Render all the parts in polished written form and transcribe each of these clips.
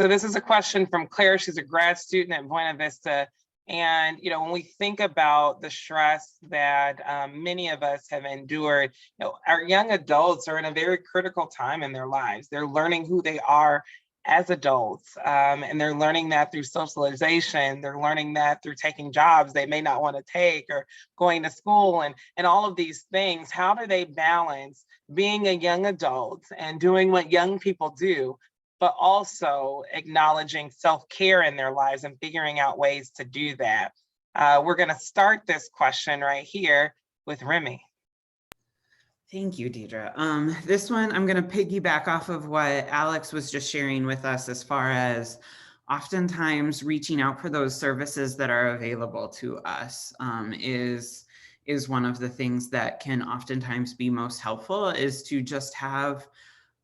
So this is a question from Claire. She's a grad student at Buena Vista. And, when we think about the stress that many of us have endured, our young adults are in a very critical time in their lives. They're learning who they are as adults, and they're learning that through socialization. They're learning that through taking jobs they may not want to take, or going to school, and all of these things. How do they balance being a young adult and doing what young people do, but also acknowledging self-care in their lives and figuring out ways to do that? We're going to start this question right here with Remi. Thank you, Deidre. This one, I'm going to piggyback off of what Alex was just sharing with us, as far as oftentimes reaching out for those services that are available to us is one of the things that can oftentimes be most helpful, is to just have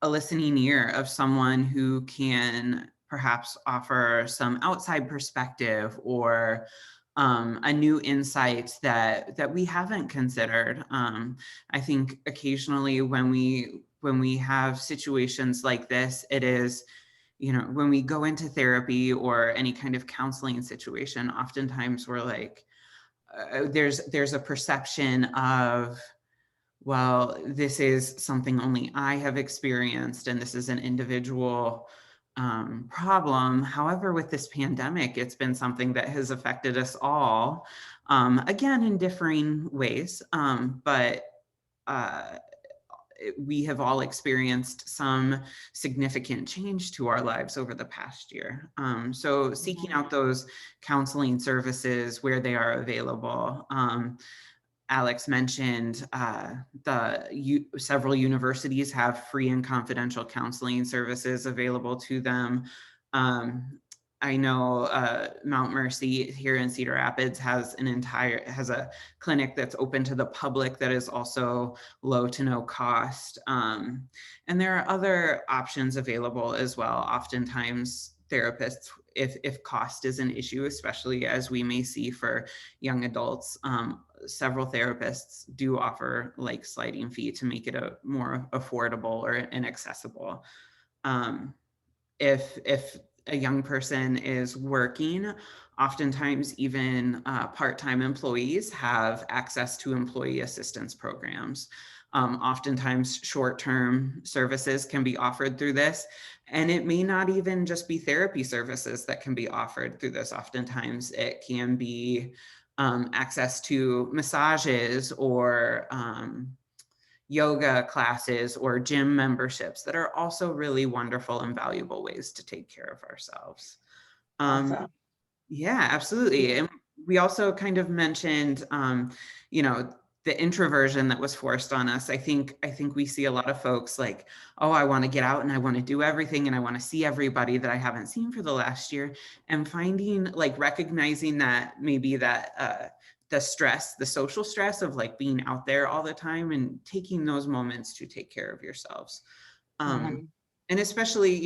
a listening ear of someone who can perhaps offer some outside perspective, or a new insight that we haven't considered. I think occasionally when we have situations like this, it is, when we go into therapy or any kind of counseling situation, oftentimes we're like, there's a perception of, well, this is something only I have experienced, and this is an individual problem. However, with this pandemic, it's been something that has affected us all, again, in differing ways, but we have all experienced some significant change to our lives over the past year. So seeking out those counseling services where they are available. Alex mentioned several universities have free and confidential counseling services available to them. I know Mount Mercy here in Cedar Rapids has a clinic that's open to the public that is also low to no cost. And there are other options available as well. Oftentimes therapists, if cost is an issue, especially as we may see for young adults, several therapists do offer like sliding fee to make it a more affordable and accessible. If a young person is working, oftentimes even part-time employees have access to employee assistance programs. Oftentimes short-term services can be offered through this, and it may not even just be therapy services that can be offered through this. Oftentimes it can be access to massages, or yoga classes, or gym memberships that are also really wonderful and valuable ways to take care of ourselves. Awesome. Yeah, absolutely. And we also kind of mentioned, the introversion that was forced on us. I think we see a lot of folks like, oh, I want to get out and I want to do everything and I want to see everybody that I haven't seen for the last year, and recognizing that maybe that the social stress of like being out there all the time, and taking those moments to take care of yourselves. And especially,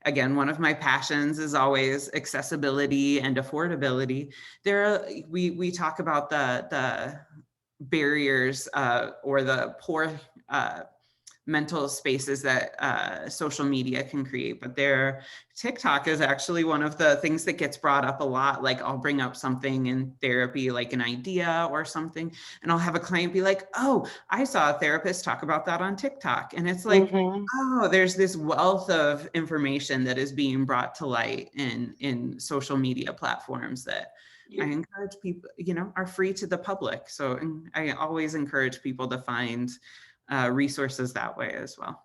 again, one of my passions is always accessibility and affordability. We talk about the barriers or the poor mental spaces that social media can create, but TikTok is actually one of the things that gets brought up a lot. Like I'll bring up something in therapy, like an idea or something, and I'll have a client be like, oh, I saw a therapist talk about that on TikTok. And it's like, oh, there's this wealth of information that is being brought to light in social media platforms that I encourage people, are free to the public. So I always encourage people to find resources that way as well.